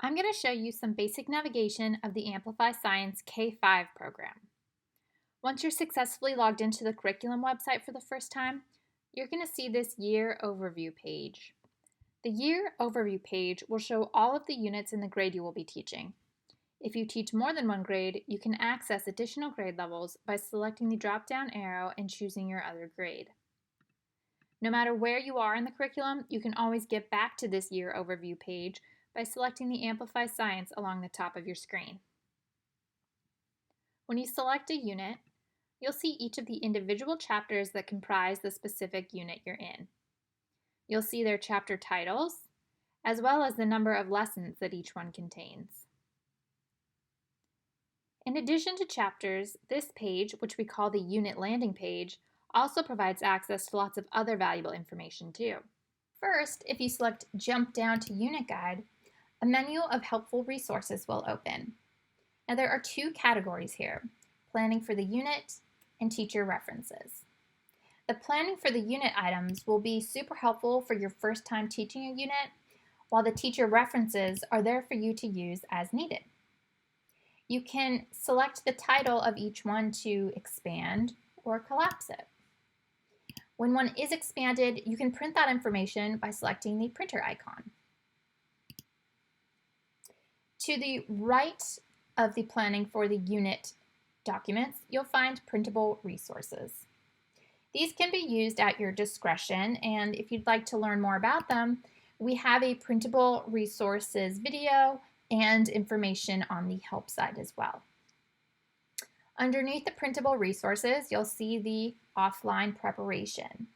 I'm going to show you some basic navigation of the Amplify Science K-5 program. Once you're successfully logged into the curriculum website for the first time, you're going to see this year overview page. The year overview page will show all of the units in the grade you will be teaching. If you teach more than one grade, you can access additional grade levels by selecting the drop-down arrow and choosing your other grade. No matter where you are in the curriculum, you can always get back to this year overview page by selecting the Amplify Science along the top of your screen. When you select a unit, you'll see each of the individual chapters that comprise the specific unit you're in. You'll see their chapter titles, as well as the number of lessons that each one contains. In addition to chapters, this page, which we call the unit landing page, also provides access to lots of other valuable information too. First, if you select Jump Down to Unit Guide, a menu of helpful resources will open. Now there are two categories here, planning for the unit and teacher references. The planning for the unit items will be super helpful for your first time teaching a unit, while the teacher references are there for you to use as needed. You can select the title of each one to expand or collapse it. When one is expanded, you can print that information by selecting the printer icon. To the right of the planning for the unit documents, you'll find printable resources. These can be used at your discretion, and if you'd like to learn more about them, we have a printable resources video and information on the help side as well. Underneath the printable resources, you'll see the offline preparation.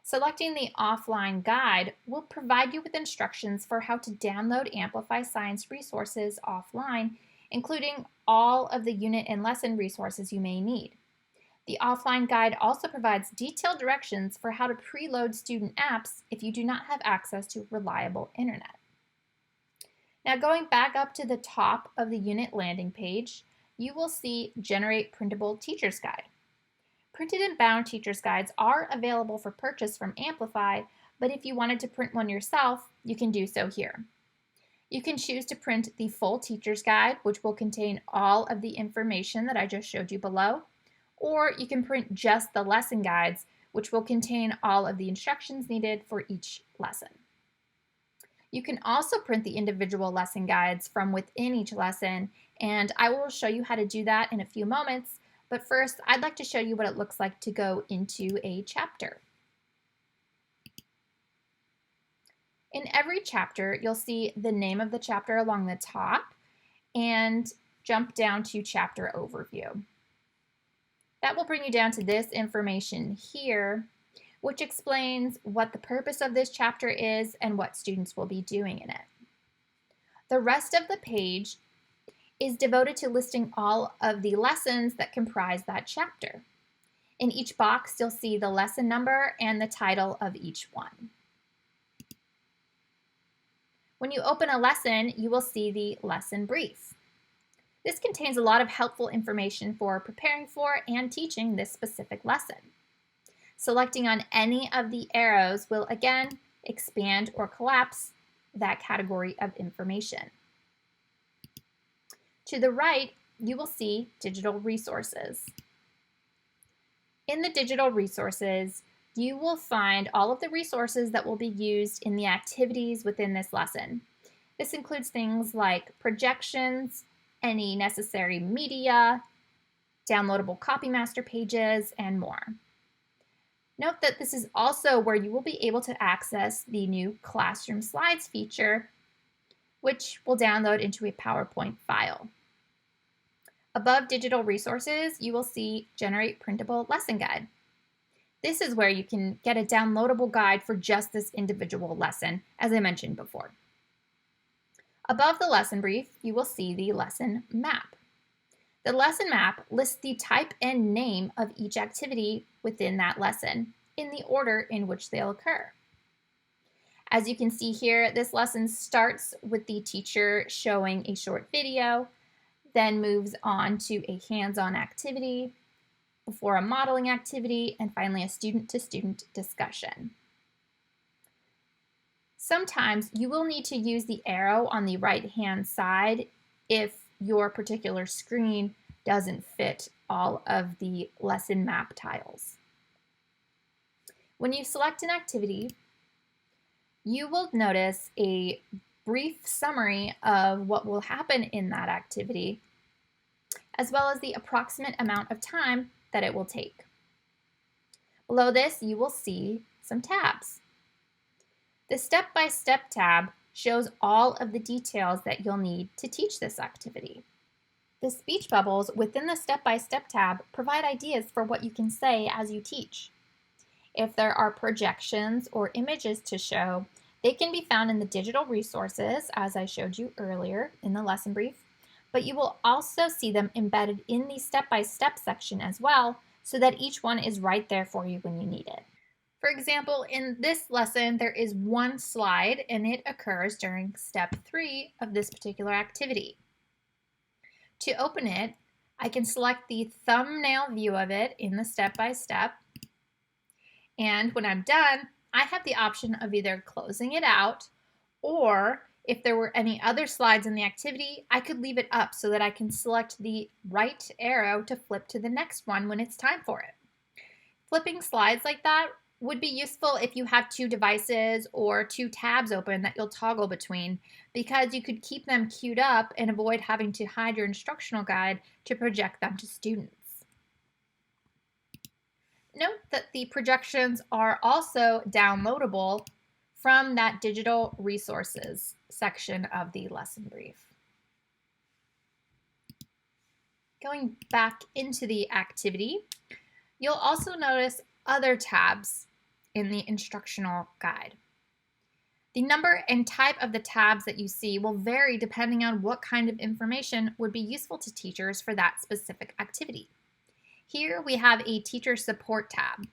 Selecting the offline guide will provide you with instructions for how to download Amplify Science resources offline, including all of the unit and lesson resources you may need. The offline guide also provides detailed directions for how to preload student apps if you do not have access to reliable internet. Now going back up to the top of the unit landing page, you will see Generate Printable Teacher's Guide. Printed and bound teacher's guides are available for purchase from Amplify, but if you wanted to print one yourself, you can do so here. You can choose to print the full teacher's guide, which will contain all of the information that I just showed you below, or you can print just the lesson guides, which will contain all of the instructions needed for each lesson. You can also print the individual lesson guides from within each lesson, and I will show you how to do that in a few moments. But first, I'd like to show you what it looks like to go into a chapter. In every chapter, you'll see the name of the chapter along the top and jump down to chapter overview. That will bring you down to this information here, which explains what the purpose of this chapter is and what students will be doing in it. The rest of the page is devoted to listing all of the lessons that comprise that chapter. In each box, you'll see the lesson number and the title of each one. When you open a lesson, you will see the lesson brief. This contains a lot of helpful information for preparing for and teaching this specific lesson. Selecting on any of the arrows will again expand or collapse that category of information. To the right, you will see digital resources. In the digital resources, you will find all of the resources that will be used in the activities within this lesson. This includes things like projections, any necessary media, downloadable copymaster pages, and more. Note that this is also where you will be able to access the new Classroom Slides feature, which will download into a PowerPoint file. Above digital resources, you will see Generate Printable Lesson Guide. This is where you can get a downloadable guide for just this individual lesson, as I mentioned before. Above the lesson brief, you will see the lesson map. The lesson map lists the type and name of each activity within that lesson in the order in which they'll occur. As you can see here, this lesson starts with the teacher showing a short video, then moves on to a hands-on activity, before a modeling activity, and finally a student-to-student discussion. Sometimes you will need to use the arrow on the right-hand side if your particular screen doesn't fit all of the lesson map tiles. When you select an activity, you will notice a brief summary of what will happen in that activity, as well as the approximate amount of time that it will take. Below this, you will see some tabs. The step-by-step tab shows all of the details that you'll need to teach this activity. The speech bubbles within the step-by-step tab provide ideas for what you can say as you teach. If there are projections or images to show, they can be found in the digital resources, as I showed you earlier in the lesson brief, but you will also see them embedded in the step-by-step section as well, so that each one is right there for you when you need it. For example, in this lesson, there is one slide and it occurs during step 3 of this particular activity. To open it, I can select the thumbnail view of it in the step-by-step, and when I'm done, I have the option of either closing it out, or if there were any other slides in the activity, I could leave it up so that I can select the right arrow to flip to the next one when it's time for it. Flipping slides like that would be useful if you have 2 devices or 2 tabs open that you'll toggle between, because you could keep them queued up and avoid having to hide your instructional guide to project them to students. Note that the projections are also downloadable from that digital resources section of the lesson brief. Going back into the activity, you'll also notice other tabs in the instructional guide. The number and type of the tabs that you see will vary depending on what kind of information would be useful to teachers for that specific activity. Here we have a teacher support tab.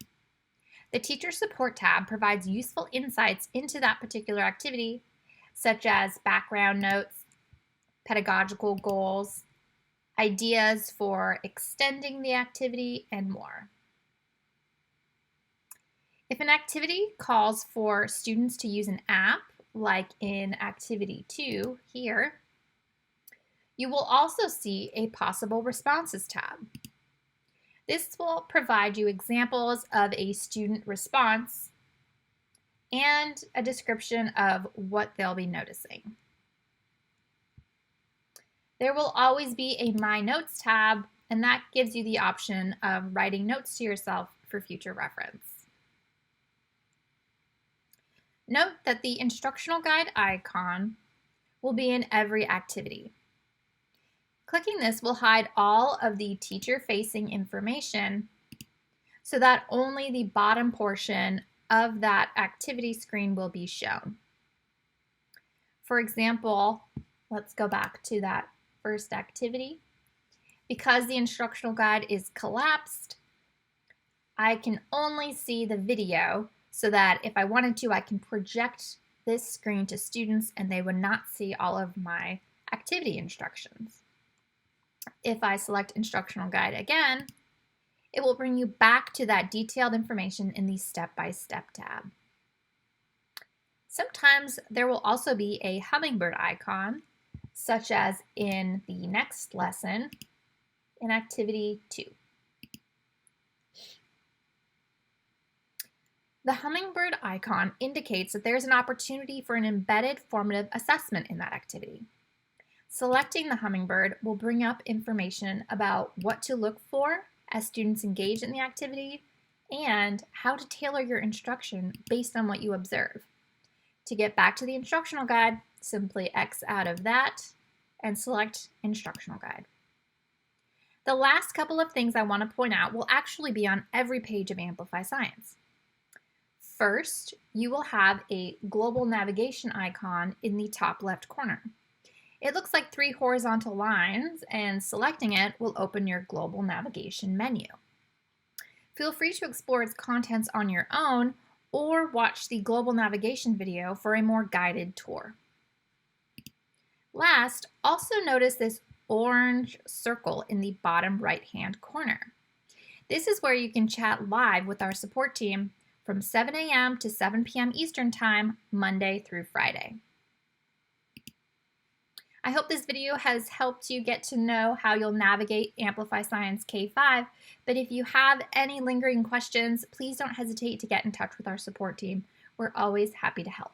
The teacher support tab provides useful insights into that particular activity, such as background notes, pedagogical goals, ideas for extending the activity, and more. If an activity calls for students to use an app, like in Activity 2 here, you will also see a Possible Responses tab. This will provide you examples of a student response and a description of what they'll be noticing. There will always be a My Notes tab, and that gives you the option of writing notes to yourself for future reference. Note that the instructional guide icon will be in every activity. Clicking this will hide all of the teacher-facing information so that only the bottom portion of that activity screen will be shown. For example, let's go back to that first activity. Because the instructional guide is collapsed, I can only see the video, so that if I wanted to, I can project this screen to students and they would not see all of my activity instructions. If I select instructional guide again, it will bring you back to that detailed information in the step-by-step tab. Sometimes there will also be a hummingbird icon, such as in the next lesson in Activity 2. The hummingbird icon indicates that there's an opportunity for an embedded formative assessment in that activity. Selecting the hummingbird will bring up information about what to look for as students engage in the activity and how to tailor your instruction based on what you observe. To get back to the instructional guide, simply X out of that and select instructional guide. The last couple of things I want to point out will actually be on every page of Amplify Science. First, you will have a global navigation icon in the top left corner. It looks like 3 horizontal lines, and selecting it will open your global navigation menu. Feel free to explore its contents on your own or watch the global navigation video for a more guided tour. Last, also notice this orange circle in the bottom right-hand corner. This is where you can chat live with our support team from 7 a.m. to 7 p.m. Eastern Time, Monday through Friday. I hope this video has helped you get to know how you'll navigate Amplify Science K-5, but if you have any lingering questions, please don't hesitate to get in touch with our support team. We're always happy to help.